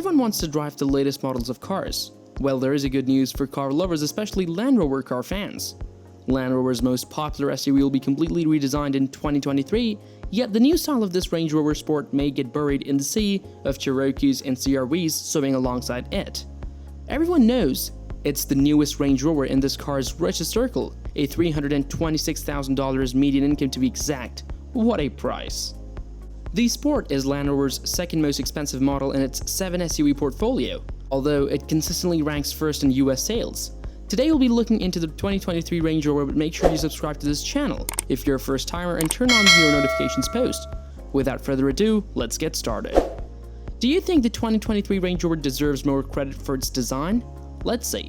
Everyone wants to drive the latest models of cars. Well, there is a good news for car lovers, especially Land Rover car fans. Land Rover's most popular SUV will be completely redesigned in 2023, yet the new style of this Range Rover Sport may get buried in the sea of Cherokees and CR-Vs swimming alongside it. Everyone knows it's the newest Range Rover in this car's richest circle, a $326,000 median income to be exact. What a price! The Sport is Land Rover's second most expensive model in its 7 SUV portfolio, although it consistently ranks first in US sales. Today we'll be looking into the 2023 Range Rover, but make sure you subscribe to this channel if you're a first timer and turn on your notifications post. Without further ado, let's get started. Do you think the 2023 Range Rover deserves more credit for its design? Let's see.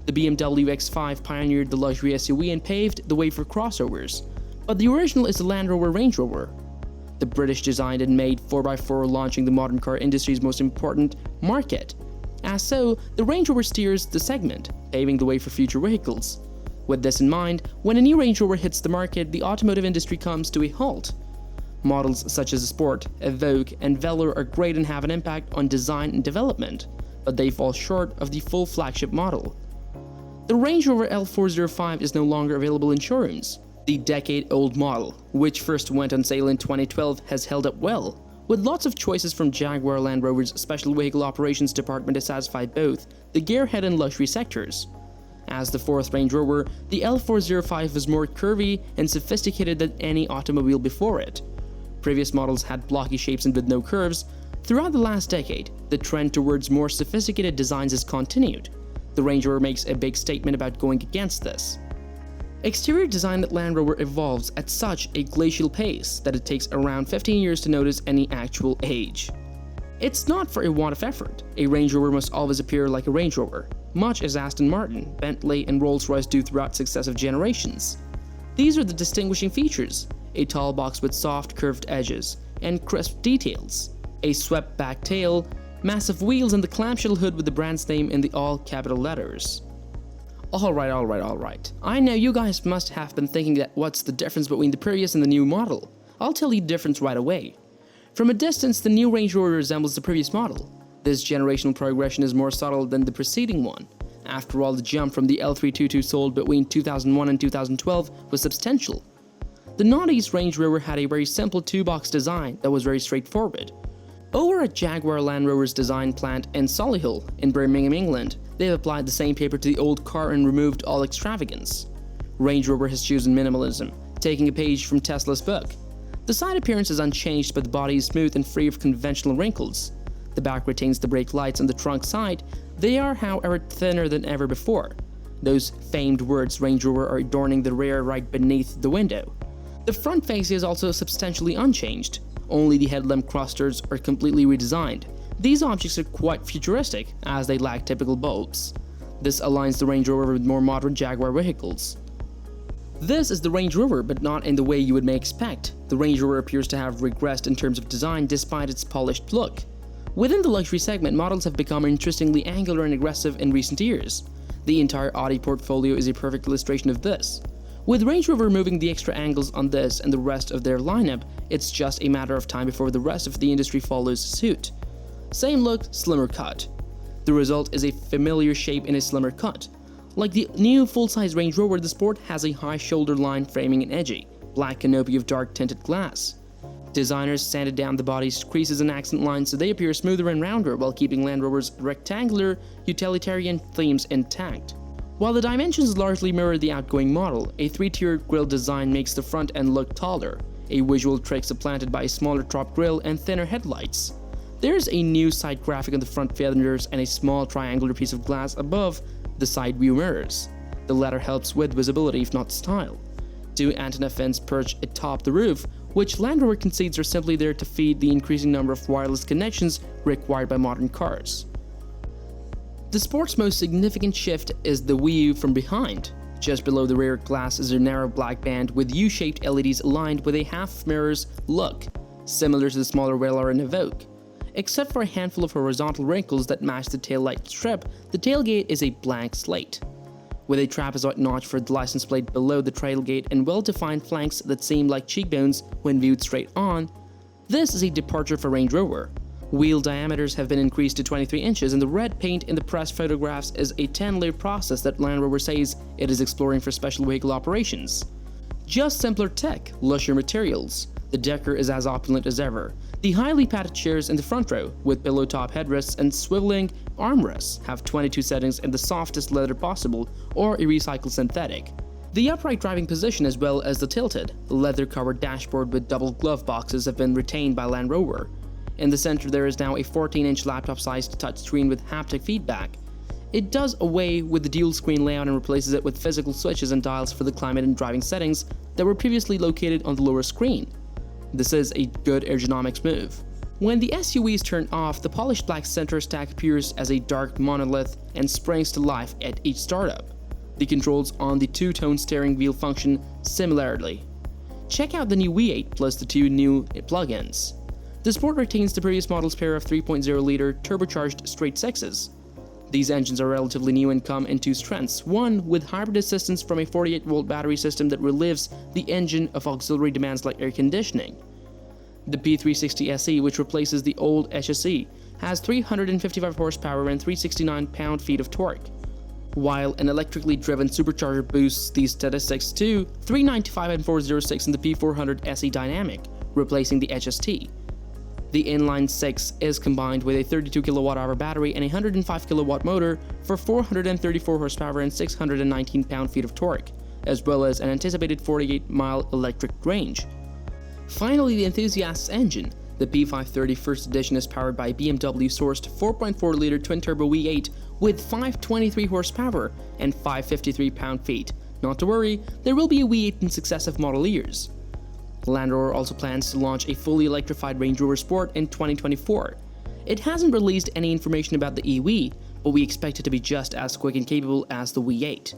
The BMW X5 pioneered the luxury SUV and paved the way for crossovers, but the original is the Land Rover Range Rover. The British designed and made 4x4, launching the modern car industry's most important market. As so, the Range Rover steers the segment, paving the way for future vehicles. With this in mind, when a new Range Rover hits the market, the automotive industry comes to a halt. Models such as the Sport, Evoque, and Velour are great and have an impact on design and development, but they fall short of the full flagship model. The Range Rover L405 is no longer available in showrooms. The decade-old model, which first went on sale in 2012, has held up well, with lots of choices from Jaguar Land Rover's Special Vehicle Operations Department to satisfy both the gearhead and luxury sectors. As the fourth Range Rover, the L405 was more curvy and sophisticated than any automobile before it. Previous models had blocky shapes and with no curves. Throughout the last decade, the trend towards more sophisticated designs has continued. The Range Rover makes a big statement about going against this. Exterior design at Land Rover evolves at such a glacial pace that it takes around 15 years to notice any actual age. It's not for a want of effort. A Range Rover must always appear like a Range Rover, much as Aston Martin, Bentley, and Rolls-Royce do throughout successive generations. These are the distinguishing features: a tall box with soft, curved edges and crisp details, a swept-back tail, massive wheels, and the clamshell hood with the brand's name in the all-capital letters. Alright. I know you guys must have been thinking that what's the difference between the previous and the new model? I'll tell you the difference right away. From a distance, the new Range Rover resembles the previous model. This generational progression is more subtle than the preceding one. After all, the jump from the L322 sold between 2001 and 2012 was substantial. The noughties Range Rover had a very simple two-box design that was very straightforward. Over at Jaguar Land Rover's design plant in Solihull in Birmingham, England, they have applied the same paper to the old car and removed all extravagance. Range Rover has chosen minimalism, taking a page from Tesla's book. The side appearance is unchanged, but the body is smooth and free of conventional wrinkles. The back retains the brake lights on the trunk side. They are, however, thinner than ever before. Those famed words Range Rover are adorning the rear right beneath the window. The front fascia is also substantially unchanged. Only the headlamp clusters are completely redesigned. These objects are quite futuristic, as they lack typical bulbs. This aligns the Range Rover with more modern Jaguar vehicles. This is the Range Rover, but not in the way you would may expect. The Range Rover appears to have regressed in terms of design despite its polished look. Within the luxury segment, models have become interestingly angular and aggressive in recent years. The entire Audi portfolio is a perfect illustration of this. With Range Rover removing the extra angles on this and the rest of their lineup, it's just a matter of time before the rest of the industry follows suit. Same look, slimmer cut. The result is a familiar shape in a slimmer cut. Like the new full-size Range Rover, the Sport has a high shoulder line framing and edgy, black canopy of dark tinted glass. Designers sanded down the body's creases and accent lines so they appear smoother and rounder while keeping Land Rover's rectangular, utilitarian themes intact. While the dimensions largely mirror the outgoing model, a three-tiered grille design makes the front end look taller, a visual trick supplanted by a smaller top grille and thinner headlights. There's a new side graphic on the front fenders and a small triangular piece of glass above the side view mirrors. The latter helps with visibility if not style. Two antenna fins perch atop the roof, which Land Rover concedes are simply there to feed the increasing number of wireless connections required by modern cars. The Sport's most significant shift is the view from behind. Just below the rear glass is a narrow black band with U-shaped LEDs aligned with a half-mirrors look, similar to the smaller Velour and Evoque. Except for a handful of horizontal wrinkles that match the taillight strip, the tailgate is a blank slate. With a trapezoid notch for the license plate below the tailgate and well-defined flanks that seem like cheekbones when viewed straight on, this is a departure for Range Rover. Wheel diameters have been increased to 23 inches, and the red paint in the press photographs is a 10-layer process that Land Rover says it is exploring for special vehicle operations. Just simpler tech, lusher materials. The decker is as opulent as ever. The highly padded chairs in the front row, with pillow-top headrests and swiveling armrests, have 22 settings in the softest leather possible or a recycled synthetic. The upright driving position as well as the tilted, leather-covered dashboard with double glove boxes have been retained by Land Rover. In the center there is now a 14-inch laptop-sized touchscreen with haptic feedback. It does away with the dual-screen layout and replaces it with physical switches and dials for the climate and driving settings that were previously located on the lower screen. This is a good ergonomics move. When the SUV is turned off, the polished black center stack appears as a dark monolith and springs to life at each startup. The controls on the two-tone steering wheel function similarly. Check out the new V8 plus the two new plug-ins. The Sport retains the previous model's pair of 3.0-liter turbocharged straight sixes. These engines are relatively new and come in two strengths, one with hybrid assistance from a 48-volt battery system that relieves the engine of auxiliary demands like air conditioning. The P360 SE, which replaces the old HSE, has 355 horsepower and 369 pound-feet of torque, while an electrically driven supercharger boosts these statistics to 395 and 406 in the P400 SE Dynamic, replacing the HST. The inline-six is combined with a 32 kWh battery and a 105 kW motor for 434 horsepower and 619 pound-feet of torque, as well as an anticipated 48-mile electric range. Finally, the enthusiast's engine. The P530 First Edition is powered by BMW-sourced 4.4-liter twin-turbo V8 with 523 horsepower and 553 pound-feet. Not to worry, there will be a V8 in successive model years. Land Rover also plans to launch a fully electrified Range Rover Sport in 2024. It hasn't released any information about the EV, but we expect it to be just as quick and capable as the V8.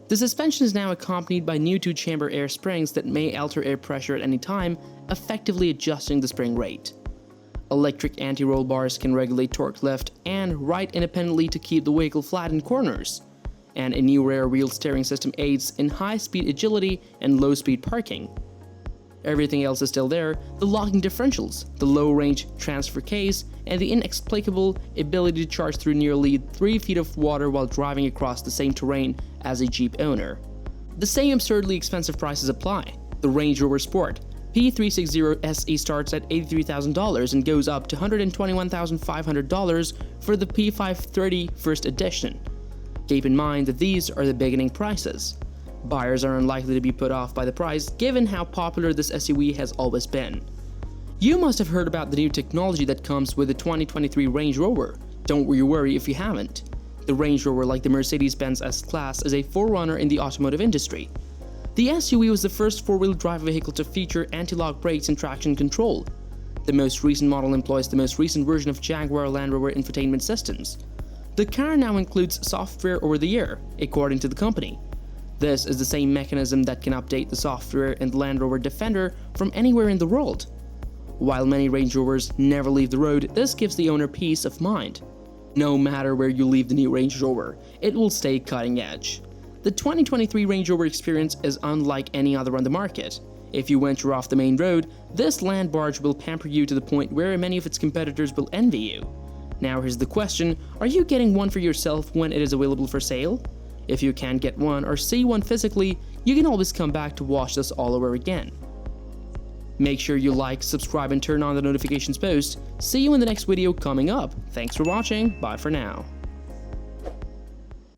The suspension is now accompanied by new two-chamber air springs that may alter air pressure at any time, effectively adjusting the spring rate. Electric anti-roll bars can regulate torque lift and ride independently to keep the vehicle flat in corners, and a new rear-wheel steering system aids in high-speed agility and low-speed parking. Everything else is still there: the locking differentials, the low-range transfer case, and the inexplicable ability to charge through nearly 3 feet of water while driving across the same terrain as a Jeep owner. The same absurdly expensive prices apply. The Range Rover Sport P360 SE starts at $83,000 and goes up to $121,500 for the P530 First Edition. Keep in mind that these are the beginning prices. Buyers are unlikely to be put off by the price given how popular this SUV has always been. You must have heard about the new technology that comes with the 2023 Range Rover. Don't you worry if you haven't. The Range Rover, like the Mercedes-Benz S-Class, is a forerunner in the automotive industry. The SUV was the first four-wheel drive vehicle to feature anti-lock brakes and traction control. The most recent model employs the most recent version of Jaguar Land Rover infotainment systems. The car now includes software over the air, according to the company. This is the same mechanism that can update the software in the Land Rover Defender from anywhere in the world. While many Range Rovers never leave the road, this gives the owner peace of mind. No matter where you leave the new Range Rover, it will stay cutting edge. The 2023 Range Rover experience is unlike any other on the market. If you venture off the main road, this land barge will pamper you to the point where many of its competitors will envy you. Now here's the question: are you getting one for yourself when it is available for sale? If you can't get one or see one physically, you can always come back to watch this all over again. Make sure you like, subscribe, and turn on the notifications post. See you in the next video coming up. Thanks for watching. Bye for now.